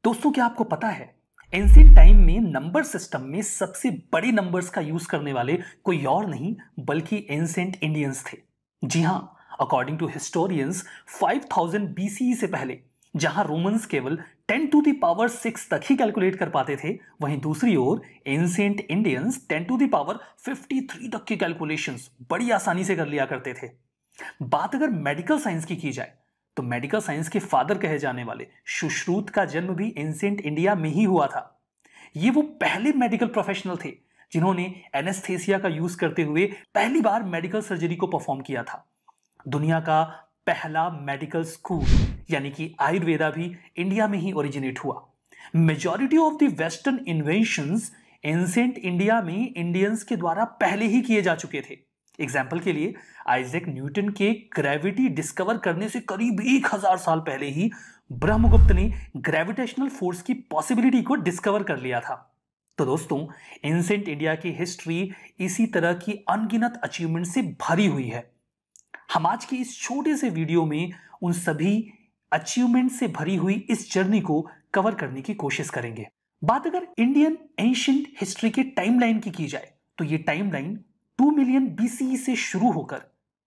दोस्तों, क्या आपको पता है एंशिएंट टाइम में नंबर सिस्टम में सबसे बड़े नंबर्स का यूज करने वाले कोई और नहीं बल्कि एंशिएंट इंडियंस थे। जी हां, अकॉर्डिंग टू हिस्टोरियंस 5000 बीसीई से पहले जहां रोमन्स केवल 10 टू द पावर 6 तक ही कैलकुलेट कर पाते थे, वहीं दूसरी ओर ancient Indians 10 to the power 53 तक की कैलकुलेशंस बड़ी आसानी से कर लिया करते थे। बात अगर मेडिकल साइंस की जाए तो मेडिकल साइंस के फादर कहे जाने वाले सुश्रुत का जन्म भी एंशिएंट इंडिया में ही हुआ था। ये वो पहले मेडिकल प्रोफेशनल थे जिन्होंने एनेस्थेसिया का यूज करते हुए पहली बार मेडिकल सर्जरी को परफॉर्म किया था। दुनिया का पहला मेडिकल स्कूल यानी कि आयुर्वेदा भी इंडिया में ही ओरिजिनेट हुआ। Majority of the western inventions ancient India में इंडियंस के द्वारा पहले ही किए जा चुके थे। एग्जाम्पल के लिए आइजैक न्यूटन के ग्रेविटी डिस्कवर करने से करीब 1000 साल पहले ही ब्रह्मगुप्त ने ग्रेविटेशनल फोर्स की पॉसिबिलिटी को डिस्कवर कर लिया था। तो दोस्तों, एंशिएंट इंडिया की हिस्ट्री इसी तरह की अनगिनत अचीवमेंट से भरी हुई है। हम आज की इस छोटे से वीडियो में उन सभी अचीवमेंट से भरी हुई इस जर्नी को कवर करने की कोशिश करेंगे। बात अगर इंडियन एंशिएंट हिस्ट्री के टाइमलाइन की जाए तो ये टाइमलाइन 2 मिलियन बीसीई से शुरू होकर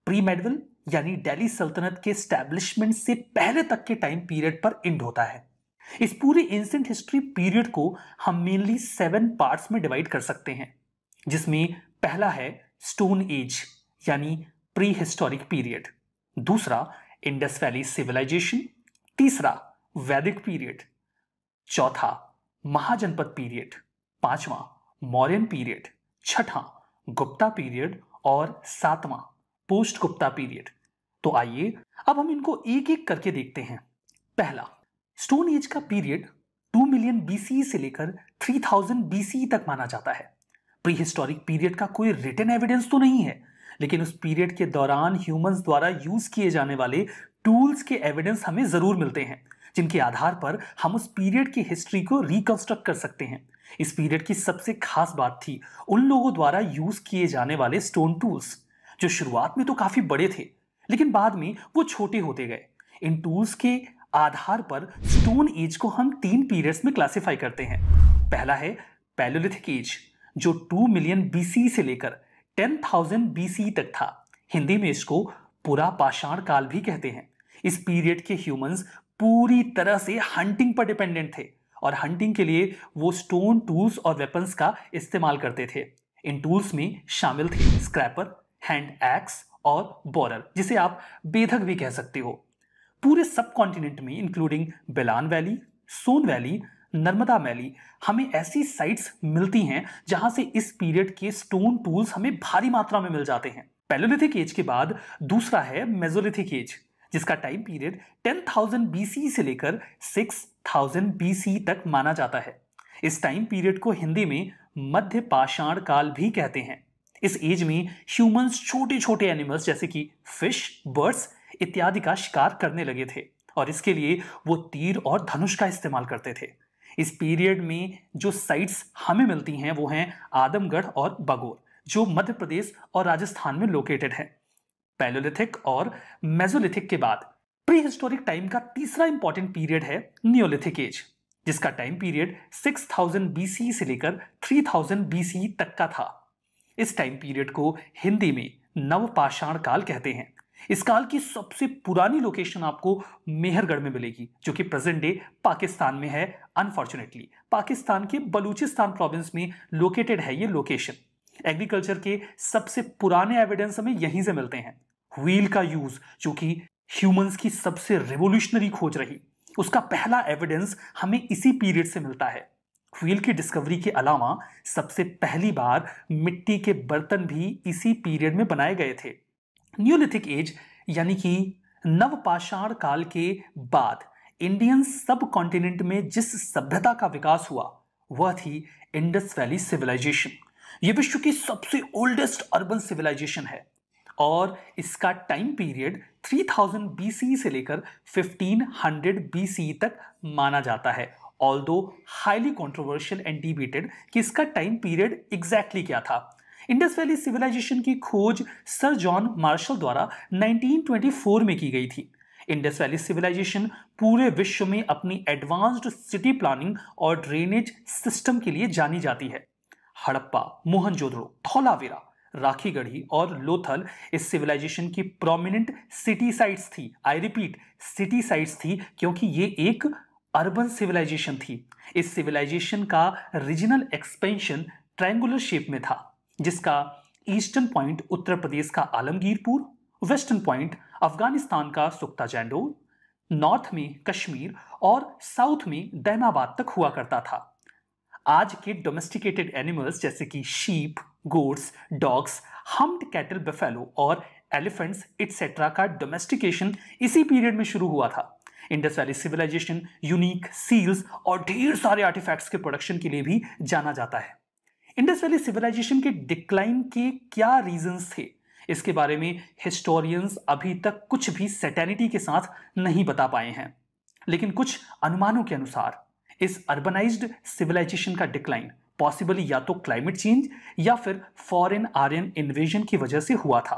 प्री मेडवल यानी दिल्ली सल्तनत के एस्टैब्लिशमेंट से पहले तक के टाइम पीरियड पर एंड होता है। इस पूरे एंशिएंट हिस्ट्री पीरियड को हम मेनली 7 पार्ट्स में डिवाइड कर सकते हैं, जिसमें पहला है स्टोन एज यानी प्री हिस्टोरिक पीरियड, दूसरा इंडस वैली सिविलाइजेशन, तीसरा वैदिक पीरियड, चौथा महाजनपद पीरियड, पांचवा मौर्यन पीरियड, छठा गुप्ता पीरियड और सातवां पोस्ट गुप्ता पीरियड। तो आइए अब हम इनको एक एक करके देखते हैं। पहला, स्टोन एज का पीरियड 2 मिलियन बीसीई से लेकर 3000 बीसीई तक माना जाता है। प्री हिस्टोरिक पीरियड का कोई रिटन एविडेंस तो नहीं है, लेकिन उस पीरियड के दौरान ह्यूमंस द्वारा यूज किए जाने वाले टूल्स के एविडेंस हमें जरूर मिलते हैं, जिनके आधार पर हम उस पीरियड की हिस्ट्री को रिकंस्ट्रक्ट कर सकते हैं। इस पीरियड की सबसे खास बात थी उन लोगों द्वारा यूज किए जाने वाले स्टोन टूल्स, जो शुरुआत में तो काफी बड़े थे लेकिन बाद में वो छोटे होते गए। इन टूल्स के आधार पर स्टोन एज को हम 3 पीरियड्स में क्लासिफाई करते हैं। पहला है पैलियोलिथिक एज, जो 2 मिलियन बीसी से लेकर 10,000 बीसी तक था। हिंदी में इसको पुरा पाषाण काल भी कहते हैं। इस पीरियड के ह्यूमंस पूरी तरह से हंटिंग पर डिपेंडेंट थे और हंटिंग के लिए वो स्टोन टूल्स और वेपन्स का इस्तेमाल करते थे। इन टूल्स में शामिल थे स्क्रैपर, हैंड एक्स और बोरर, जिसे आप बेधक भी कह सकते हो। पूरे सब कॉन्टिनेंट में इंक्लूडिंग बेलान वैली, सोन वैली, नर्मदा वैली हमें ऐसी साइट्स मिलती हैं जहां से इस पीरियड के स्टोन टूल्स हमें भारी मात्रा में मिल जाते हैं। पैलियोलिथिक एज के बाद दूसरा है मेसोलिथिक एज, जिसका टाइम पीरियड 10,000 बीसी से लेकर 6000 बीसी तक माना जाता है। इस टाइम पीरियड को हिंदी में मध्य पाषाण काल भी कहते हैं। इस एज में ह्यूमंस छोटे छोटे एनिमल्स जैसे कि फिश, बर्ड्स इत्यादि का शिकार करने लगे थे और इसके लिए वो तीर और धनुष का इस्तेमाल करते थे। इस पीरियड में जो साइट्स हमें मिलती हैं वो हैं आदमगढ़ और बगोर, जो मध्य प्रदेश और राजस्थान में लोकेटेड है। पैलियोलिथिक और मेसोलिथिक के बाद प्री हिस्टोरिक टाइम का तीसरा इंपॉर्टेंट पीरियड है नियोलिथिक एज, जिसका टाइम पीरियड 6000 बीसी से लेकर 3000 बीसी तक का था। इस टाइम पीरियड को हिंदी में नवपाषाण काल कहते हैं। इस काल की सबसे पुरानी लोकेशन आपको मेहरगढ़ में मिलेगी, जो कि प्रेजेंट डे पाकिस्तान में है। अनफॉर्चुनेटली पाकिस्तान के बलूचिस्तान प्रोविंस में लोकेटेड है ये लोकेशन। एग्रीकल्चर के सबसे पुराने एविडेंस हमें यहीं से मिलते हैं। व्हील का यूज, जो कि ह्यूमंस की सबसे रिवोल्यूशनरी खोज रही, उसका पहला एविडेंस हमें इसी पीरियड से मिलता है। व्हील की डिस्कवरी के अलावा सबसे पहली बार मिट्टी के बर्तन भी इसी पीरियड में बनाए गए थे। न्यूलिथिक एज यानी कि नवपाषाण काल के बाद इंडियन सब कॉन्टिनेंट में जिस सभ्यता का विकास हुआ वह थी इंडस वैली सिविलाइजेशन। यह विश्व की सबसे ओल्डेस्ट अर्बन सिविलाइजेशन है और इसका टाइम पीरियड 3000 बीसी से लेकर 1500 बीसी तक माना जाता है। Although highly controversial and debated कि इसका टाइम पीरियड एग्जैक्टली क्या था। इंडस वैली सिविलाइजेशन की खोज सर जॉन मार्शल द्वारा 1924 में की गई थी। इंडस वैली सिविलाइजेशन पूरे विश्व में अपनी एडवांस्ड सिटी प्लानिंग और ड्रेनेज सिस्टम के लिए जानी जाती है। हड़प्पा, मोहनजोदड़ो, धौलावीरा, राखीगढ़ी और लोथल इस सिविलाइजेशन की प्रोमिनेंट सिटी साइट्स थी। आई रिपीट, सिटी साइट्स थी, क्योंकि ये एक अर्बन सिविलाइजेशन थी। इस सिविलाइजेशन का रीजनल एक्सपेंशन ट्रायंगुलर शेप में था, जिसका ईस्टर्न पॉइंट उत्तर प्रदेश का आलमगीरपुर, वेस्टर्न पॉइंट अफगानिस्तान का सुख्ता जैंडोर, नॉर्थ में कश्मीर और साउथ में दैमाबाद तक हुआ करता था। आज के डोमेस्टिकेटेड एनिमल्स जैसे कि sheep, goats, dogs, humped cattle, buffalo और एलिफेंट्स एटसेट्रा का डोमेस्टिकेशन इसी पीरियड में शुरू हुआ था। Indus valley civilisation unique seals और ढेर सारे आर्टिफैक्ट्स के प्रोडक्शन के लिए भी जाना जाता है। इंडस वैली सिविलाइजेशन के डिक्लाइन के क्या रीजंस थे, इसके बारे में हिस्टोरियंस अभी तक कुछ भी सर्टेनिटी के साथ नहीं बता पाए हैं, लेकिन कुछ अनुमानों के अनुसार इस अर्बनाइज्ड सिविलाइजेशन का डिक्लाइन पॉसिबली या तो क्लाइमेट चेंज या फिर फॉरेन आर्यन इन्वेजन की वजह से हुआ था।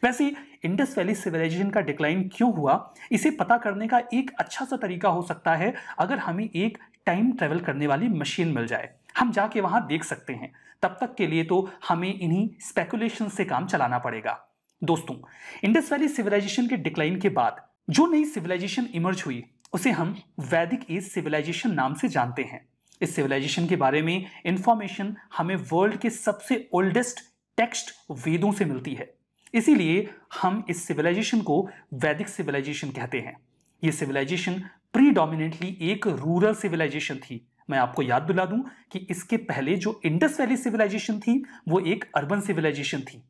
वैसे इंडस वैली सिविलाइजेशन का डिक्लाइन क्यों हुआ, इसे पता करने का एक अच्छा सा तरीका हो सकता है अगर हमें एक टाइम ट्रेवल करने वाली मशीन मिल जाए। हम जाके वहां देख सकते हैं। तब तक के लिए तो हमें इन्हीं स्पेकुलेशन से काम चलाना पड़ेगा। दोस्तों, इंडस वैली सिविलाइजेशन के डिक्लाइन के बाद जो नई सिविलाइजेशन इमर्ज हुई उसे हम वैदिक एज सिविलाइजेशन नाम से जानते हैं। इस सिविलाइजेशन के बारे में इंफॉर्मेशन हमें वर्ल्ड के सबसे ओल्डेस्ट टेक्स्ट वेदों से मिलती है, इसीलिए हम इस सिविलाइजेशन को वैदिक सिविलाइजेशन कहते हैं। यह सिविलाइजेशन प्रीडोमिनेंटली एक रूरल सिविलाइजेशन थी। मैं आपको याद दिला दूं कि इसके पहले जो इंडस वैली सिविलाइजेशन थी वो एक अर्बन सिविलाइजेशन थी।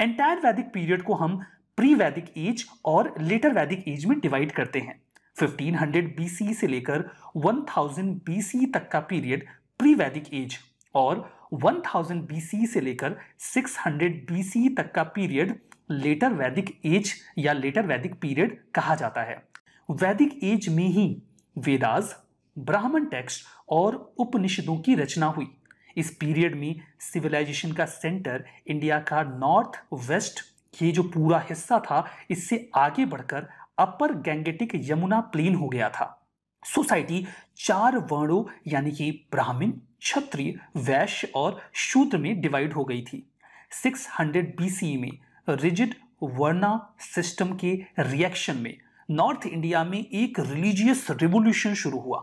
एंटायर वैदिक पीरियड को हम प्री वैदिक एज और लेटर वैदिक एज में डिवाइड करते हैं। 1500 BC से लेकर 1000 BC तक का पीरियड प्री वैदिक एज और 1000 BC से लेकर 600 BC तक का पीरियड लेटर वैदिक एज या लेटर वैदिक पीरियड कहा जाता है। वैदिक एज में ही वेदास, ब्राह्मण टेक्स्ट और उपनिषदों की रचना हुई। इस पीरियड में सिविलाइजेशन का सेंटर इंडिया का नॉर्थ वेस्ट, ये जो पूरा हिस्सा था, इससे आगे बढ़कर अपर गैंगेटिक यमुना प्लेन हो गया था। सोसाइटी 4 वर्णों यानी कि ब्राह्मण, क्षत्रिय, वैश्य और शूद्र में डिवाइड हो गई थी। 600 BC में रिजिड वर्ना सिस्टम के रिएक्शन में नॉर्थ इंडिया में एक रिलीजियस रिवोल्यूशन शुरू हुआ,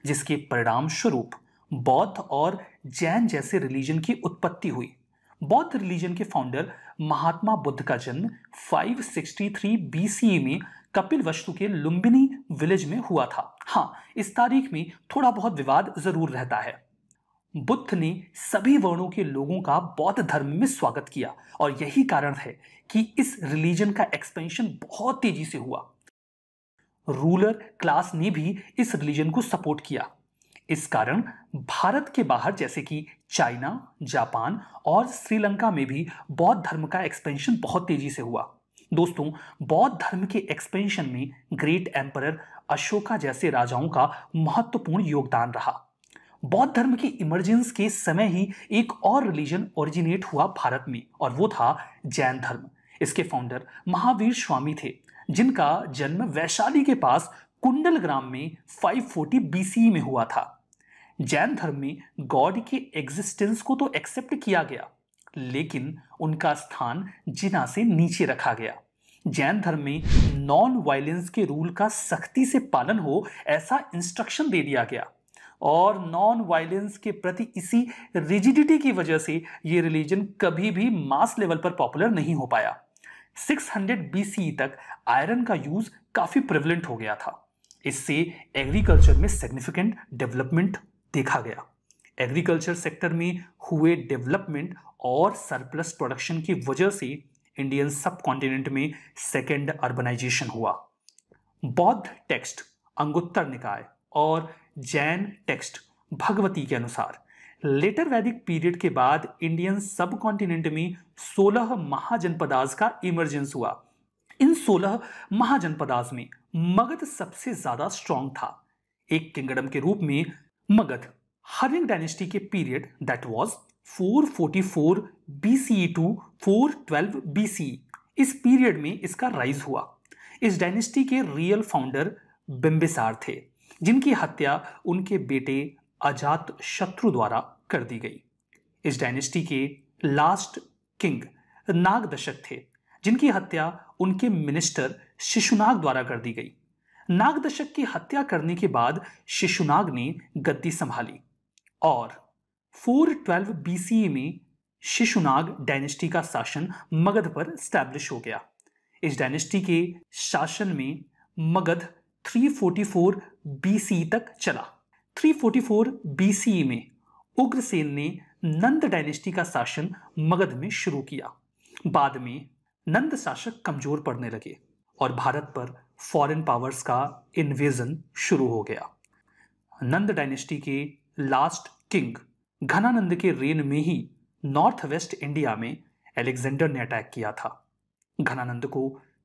जिसके परिणाम स्वरूप बौद्ध और जैन जैसे रिलीजन की उत्पत्ति हुई। बौद्ध रिलीजन के फाउंडर महात्मा बुद्ध का जन्म 563 BC में कपिलवस्तु के लुम्बिनी विलेज में हुआ था। हाँ, इस तारीख में थोड़ा बहुत विवाद जरूर रहता है। बुद्ध ने सभी वर्णों के लोगों का बौद्ध धर्म में स्वागत किया और यही कारण है कि इस रिलीजन का एक्सपेंशन बहुत तेजी से हुआ। रूलर क्लास ने भी इस रिलीजन को सपोर्ट किया। इस कारण भारत के बाहर जैसे कि चाइना, जापान और श्रीलंका में भी बौद्ध धर्म का एक्सपेंशन बहुत तेजी से हुआ। दोस्तों, बौद्ध धर्म के एक्सपेंशन में ग्रेट एम्परर अशोका जैसे राजाओं का महत्वपूर्ण योगदान रहा। बौद्ध धर्म की इमर्जेंस के समय ही एक और रिलीजन ओरिजिनेट हुआ भारत में और वो था जैन धर्म। इसके फाउंडर महावीर स्वामी थे, जिनका जन्म वैशाली के पास कुंडल ग्राम में 540 BC में हुआ था। जैन धर्म में गॉड के एग्जिस्टेंस को तो एक्सेप्ट किया गया, लेकिन उनका स्थान जिना से नीचे रखा गया। जैन धर्म में नॉन वायलेंस के रूल का सख्ती से पालन हो ऐसा इंस्ट्रक्शन दे दिया गया और नॉन वायलेंस के प्रति इसी रिजिडिटी की वजह से ये रिलीजन कभी भी मास लेवल पर पॉपुलर नहीं हो पाया। 600 BC तक आयरन का यूज काफी प्रेवलेंट हो गया था। इससे एग्रीकल्चर में सिग्निफिकेंट डेवलपमेंट देखा गया। एग्रीकल्चर सेक्टर में हुए डेवलपमेंट और सरप्लस प्रोडक्शन की वजह से इंडियन सब कॉन्टिनेंट में सेकेंड अर्बनाइजेशन हुआ। बौद्ध टेक्स्ट अंगुत्तर निकाय और जैन टेक्स्ट भगवती के अनुसार लेटर वैदिक पीरियड के बाद इंडियन सब कॉन्टिनेंट में 16 महाजनपदास का इमर्जेंस हुआ। इन 16 महाजनपदास में मगध सबसे ज्यादा स्ट्रॉन्ग था। एक किंगडम के रूप में मगध हर्यंग डायनेस्टी के period that was 444 BCE to 412 BCE, इस पीरियड में इसका राइज हुआ। इस डायनेस्टी के रियल फाउंडर बिंबिसार थे, जिनकी हत्या उनके बेटे अजात शत्रु द्वारा कर दी गई। इस डायनेस्टी के लास्ट किंग नागदशक थे, जिनकी हत्या उनके मिनिस्टर शिशुनाग द्वारा कर दी गई। नागदशक की हत्या करने के बाद शिशुनाग ने गद्दी संभाली और 412 बीसीई में शिशुनाग डायनेस्टी का शासन मगध पर स्टैब्लिश हो गया। इस डायनेस्टी के शासन में मगध 344 बीसीई तक चला। 344 बीसीई में उग्रसेन ने नंद डायनेस्टी का शासन मगध में शुरू किया। बाद में नंद शासक कमजोर पड़ने लगे और भारत पर फॉरेन पावर्स का इन्वेजन शुरू हो गया। नंद डायनेस्टी के लास्ट किंग घनानंद के रेन में ही नॉर्थ वेस्ट इंडिया में अलेक्जेंडर ने अटैक किया था। घनानंद को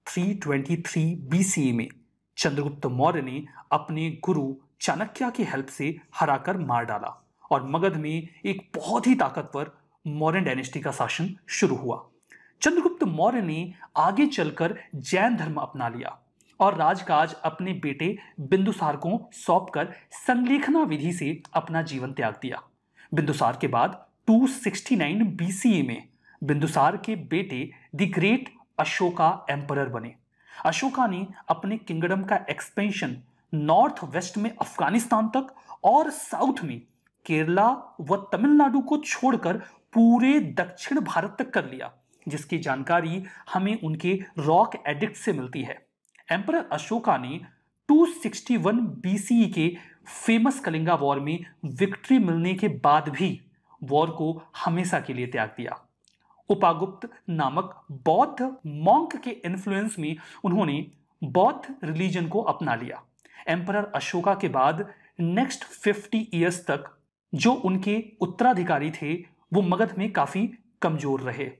323 बीसीई में चंद्रगुप्त मौर्य ने अपने गुरु चाणक्य की हेल्प से हराकर मार डाला और मगध में एक बहुत ही ताकतवर मौर्य डायनेस्टी का शासन शुरू हुआ। चंद्रगुप्त मौर्य ने आगे चलकर जैन धर्म अपना लिया और राजकाज अपने बेटे बिंदुसार को सौंपकर संलेखना विधि से अपना जीवन त्याग दिया। बिंदुसार के बाद 269 बीसीई में बिंदुसार के बेटे द ग्रेट अशोका एम्परर बने। अशोका ने अपने किंगडम का एक्सपेंशन नॉर्थ वेस्ट में अफगानिस्तान तक और साउथ में केरला व तमिलनाडु को छोड़कर पूरे दक्षिण भारत तक कर लिया, जिसकी जानकारी हमें उनके रॉक एडिक्ट से मिलती है। एम्परर अशोका ने 261 बीसीई के फेमस कलिंगा वॉर में विक्ट्री मिलने के बाद भी वॉर को हमेशा के लिए त्याग दिया। उपागुप्त नामक बौद्ध मॉन्क के इन्फ्लुएंस में उन्होंने बौद्ध रिलीजन को अपना लिया। एम्परर अशोका के बाद नेक्स्ट 50 इयर्स तक जो उनके उत्तराधिकारी थे वो मगध में काफी कमजोर रहे।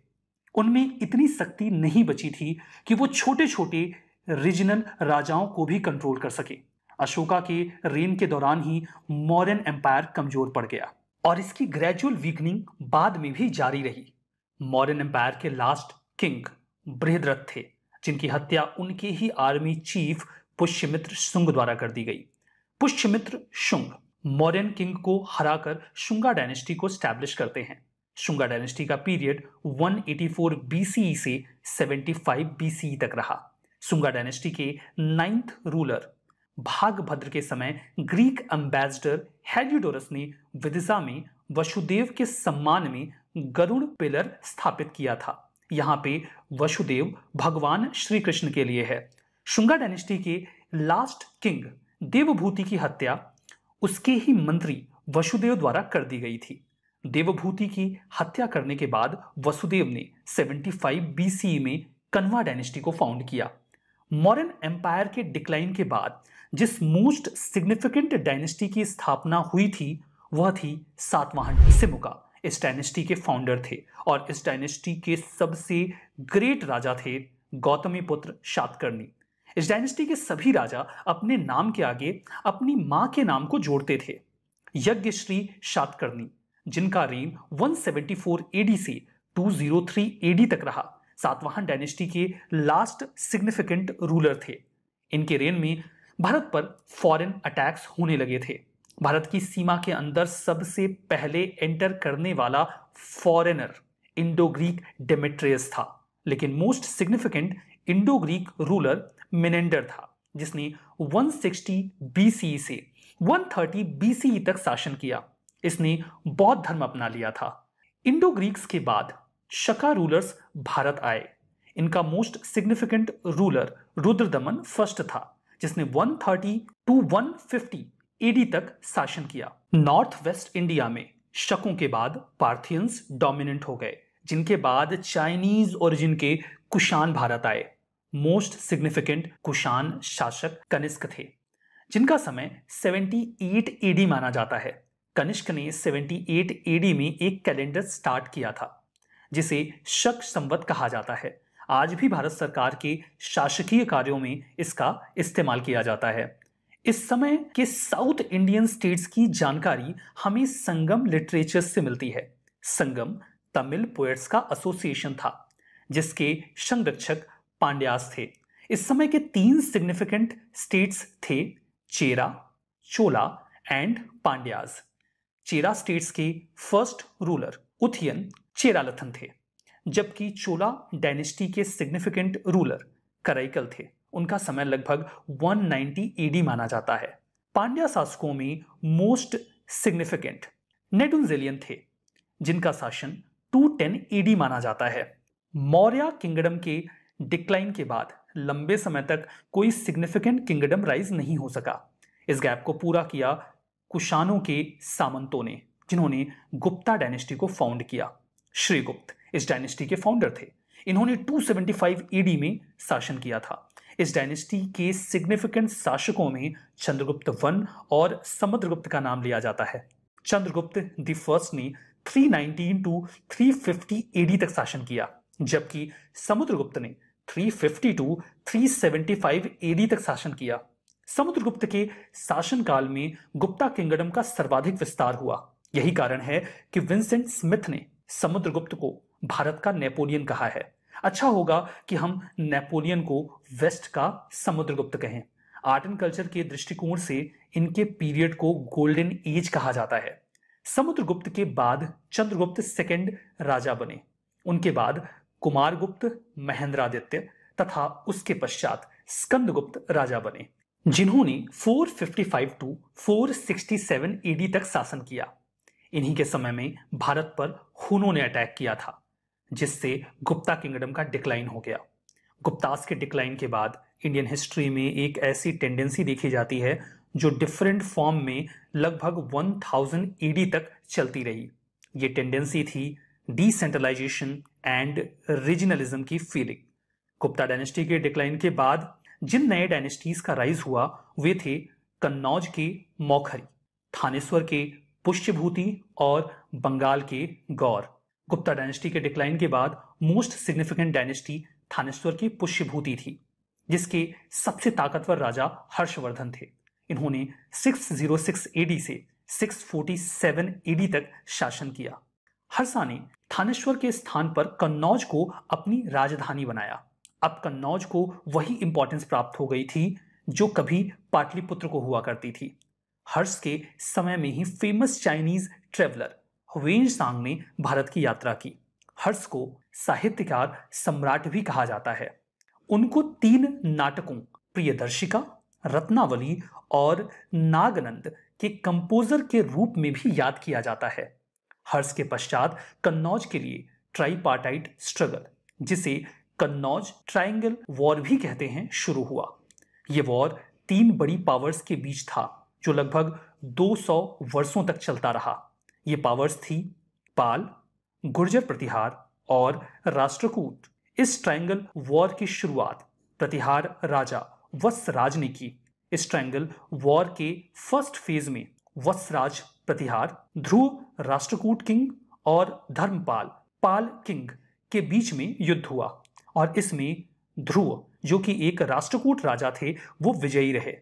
उनमें इतनी शक्ति नहीं बची थी कि वो छोटे छोटे रीजनल राजाओं को भी कंट्रोल कर सके। अशोका के रेन के दौरान ही मौर्यन एम्पायर कमजोर पड़ गया और इसकी ग्रेजुअल वीकनिंग बाद में भी जारी रही। मौर्यन एम्पायर के लास्ट किंग बृहद्रथ थे, जिनकी हत्या उनके ही आर्मी चीफ पुष्यमित्र शुंग द्वारा कर दी गई। पुष्यमित्र शुंग मौर्यन किंग को हराकर शुंगा डायनेस्टी को स्टैब्लिश करते हैं। शुंगा डायनेस्टी का पीरियड 184 बीसीई से 75 बीसीई तक रहा। शुंगा डायनेस्टी के 9th रूलर भागभद्र के समय ग्रीक एम्बेसडर हेलियोडोरस ने विदिशा में वसुदेव के सम्मान में गरुड़ पिलर स्थापित किया था। यहाँ पे वसुदेव भगवान श्री कृष्ण के लिए है। शुंगा डायनेस्टी के लास्ट किंग देवभूति की हत्या उसके ही मंत्री वसुदेव द्वारा कर दी गई थी। देवभूति की हत्या करने के बाद वसुदेव ने 75 बीसीई में कन्वा डायनेस्टी को फाउंड किया। मौर्यन एम्पायर के डिक्लाइन के बाद जिस मोस्ट सिग्निफिकेंट डायनेस्टी की स्थापना हुई थी वह थी सातवाहन। सिमुका इस डायनेस्टी के फाउंडर थे और इस डायनेस्टी के सबसे ग्रेट राजा थे गौतमीपुत्र शातकर्णी। इस डायनेस्टी के सभी राजा अपने नाम के आगे अपनी मां के नाम को जोड़ते थे। यज्ञश्री शातकर्णी, जिनका रेन 174 एडी से 203 एडी तक रहा, सातवाहन डायनेस्टी के लास्ट सिग्निफिकेंट रूलर थे। इनके रेन में भारत पर फॉरेन अटैक्स होने लगे थे। भारत की सीमा के अंदर सबसे पहले एंटर करने वाला फॉरेनर इंडो ग्रीक डेमेट्रियस था, लेकिन most significant Indo Greek ruler Menander था, जिसने 160 बीसीई से 130 बीसीई तक शासन किया। इसने बौद्ध धर्म अपना लिया था। इंडो ग्रीक्स के बाद शका रूलर्स भारत आए। इनका most significant ruler Rudradaman first था, जिसने 130 to 150 एडी तक शासन किया। नॉर्थ वेस्ट इंडिया में शकों के बाद पार्थियंस डोमिनेंट हो गए, जिनके बाद चाइनीज ओरिजिन के कुषाण भारत आए। मोस्ट सिग्निफिकेंट कुषाण शासक कनिष्क थे, जिनका समय 78 एडी माना जाता है। कनिष्क ने 78 एडी में एक कैलेंडर स्टार्ट किया था, जिसे शक संवत कहा जाता है। आज भी भारत सरकार के शासकीय कार्यों में इसका इस्तेमाल किया जाता है। इस समय के साउथ इंडियन स्टेट्स की जानकारी हमें संगम लिटरेचर से मिलती है। संगम तमिल पोएट्स का एसोसिएशन था, जिसके संरक्षक पांड्यास थे। इस समय के 3 सिग्निफिकेंट स्टेट्स थे चेरा, चोला एंड पांड्याज। चेरा स्टेट्स के फर्स्ट रूलर उथयन चेरालथन थे, जबकि चोला डायनेस्टी के सिग्निफिकेंट रूलर कराईकल थे। उनका समय लगभग 190 एडी माना जाता है। पांड्या शासकों में मोस्ट सिग्निफिकेंट नेडुंजेलियन थे, जिनका शासन 210 एडी माना जाता है। मौर्य किंगडम के डिक्लाइन के बाद लंबे समय तक कोई सिग्निफिकेंट किंगडम राइज नहीं हो सका। इस गैप को पूरा किया कुशानों के सामंतों ने, जिन्होंने गुप्ता डायनेस्टी को फाउंड किया। श्रीगुप्त इस डायनेस्टी के फाउंडर थे। इन्होंने 275 एडी में शासन किया था। इस डायनेस्टी के सिग्निफिकेंट शासकों में चंद्रगुप्त वन और समुद्रगुप्त का नाम लिया जाता है। चंद्रगुप्त द फर्स्ट ने 319 टू 350 एडी तक शासन किया, जबकि समुद्रगुप्त ने 350 टू 375 एडी तक शासन किया। समुद्रगुप्त के शासनकाल में गुप्ता किंगडम का सर्वाधिक विस्तार हुआ। यही कारण है कि विंसेंट स्मिथ ने समुद्रगुप्त को भारत का नेपोलियन कहा है। अच्छा होगा कि हम नेपोलियन को वेस्ट का समुद्रगुप्त कहें। आर्ट एंड कल्चर के दृष्टिकोण से इनके पीरियड को गोल्डन एज कहा जाता है। समुद्रगुप्त के बाद चंद्रगुप्त सेकंड राजा बने। उनके बाद कुमारगुप्त, महेंद्रादित्य तथा उसके पश्चात स्कंदगुप्त राजा बने, जिन्होंने 455 टू 467 एडी तक शासन किया। इन्हीं के समय में भारत पर हुनों ने अटैक किया था, जिससे गुप्ता किंगडम का डिक्लाइन हो गया। गुप्तास के डिक्लाइन के बाद इंडियन हिस्ट्री में एक ऐसी टेंडेंसी देखी जाती है जो डिफरेंट फॉर्म में लगभग 1000 एडी तक चलती रही। ये टेंडेंसी थी डिसेंट्रलाइजेशन एंड रीजनलिज्म की फीलिंग। गुप्ता डायनेस्टी के डिक्लाइन के बाद जिन नए डायनेस्टीज का राइज हुआ वे थे कन्नौज के मौखरी, थानेश्वर के पुष्यभूति और बंगाल के गौर। गुप्ता डायनेस्टी के डिक्लाइन के बाद मोस्ट सिग्निफिकेंट डायनेस्टी थानेश्वर की पुष्यभूति थी, जिसके सबसे ताकतवर राजा हर्षवर्धन थे। इन्होंने 606 एडी से 647 एडी तक शासन किया। हर्षा ने थानेश्वर के स्थान पर कन्नौज को अपनी राजधानी बनाया। अब कन्नौज को वही इंपॉर्टेंस प्राप्त हो गई थी जो कभी पाटलिपुत्र को हुआ करती थी। हर्ष के समय में ही फेमस चाइनीज ट्रेवलर ह्वेनसांग ने भारत की यात्रा की। हर्ष को साहित्यकार सम्राट भी कहा जाता है। उनको 3 नाटकों प्रियदर्शिका, रत्नावली और नागनंद के कंपोजर के रूप में भी याद किया जाता है। हर्ष के पश्चात कन्नौज के लिए ट्राइपार्टाइट स्ट्रगल, जिसे कन्नौज ट्रायंगल वॉर भी कहते हैं, शुरू हुआ। यह वॉर 3 बड़ी पावर्स के बीच था जो लगभग 200 वर्षों तक चलता रहा। ये पावर्स थी पाल, गुर्जर प्रतिहार और राष्ट्रकूट। इस ट्रायंगल वॉर की शुरुआत प्रतिहार राजा वत्सराज ने की। इस ट्रायंगल वॉर के फर्स्ट फेज में वत्सराज प्रतिहार, ध्रुव राष्ट्रकूट किंग और धर्मपाल पाल किंग के बीच में युद्ध हुआ और इसमें ध्रुव, जो कि एक राष्ट्रकूट राजा थे, वो विजयी रहे।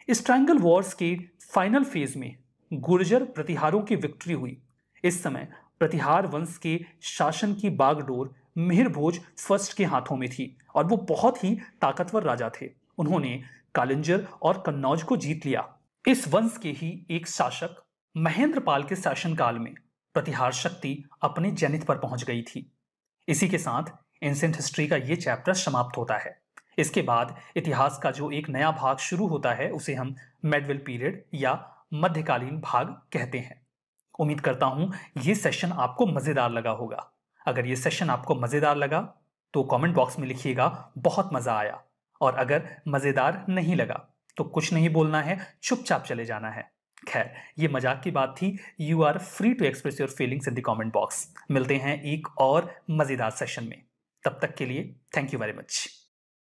इस ट्रायंगल वॉर्स के फाइनल फेज में गुर्जर प्रतिहारों की विक्ट्री हुई। इस समय प्रतिहार वंश के शासन की बागडोर मिहिर भोज फर्स्ट के हाथों में थी और वो बहुत ही ताकतवर राजा थे। उन्होंने कालिंजर और कन्नौज को जीत लिया। इस वंश के ही एक शासक महेंद्रपाल के शासनकाल में प्रतिहार शक्ति अपने जेनिथ पर पहुंच गई थी। इसी के साथ एंशिएंट हिस्ट्री का ये चैप्टर समाप्त होता है। इसके बाद इतिहास का जो एक नया भाग शुरू होता है उसे हम मेडीवल पीरियड या मध्यकालीन भाग कहते हैं। उम्मीद करता हूं ये सेशन आपको मजेदार लगा होगा। अगर ये सेशन आपको मजेदार लगा तो कमेंट बॉक्स में लिखिएगा बहुत मजा आया, और अगर मजेदार नहीं लगा तो कुछ नहीं बोलना है, चुपचाप चले जाना है। खैर, ये मजाक की बात थी। You are free to express your feelings in the comment box. मिलते हैं एक और मजेदार सेशन में। तब तक के लिए थैंक यू वेरी मच।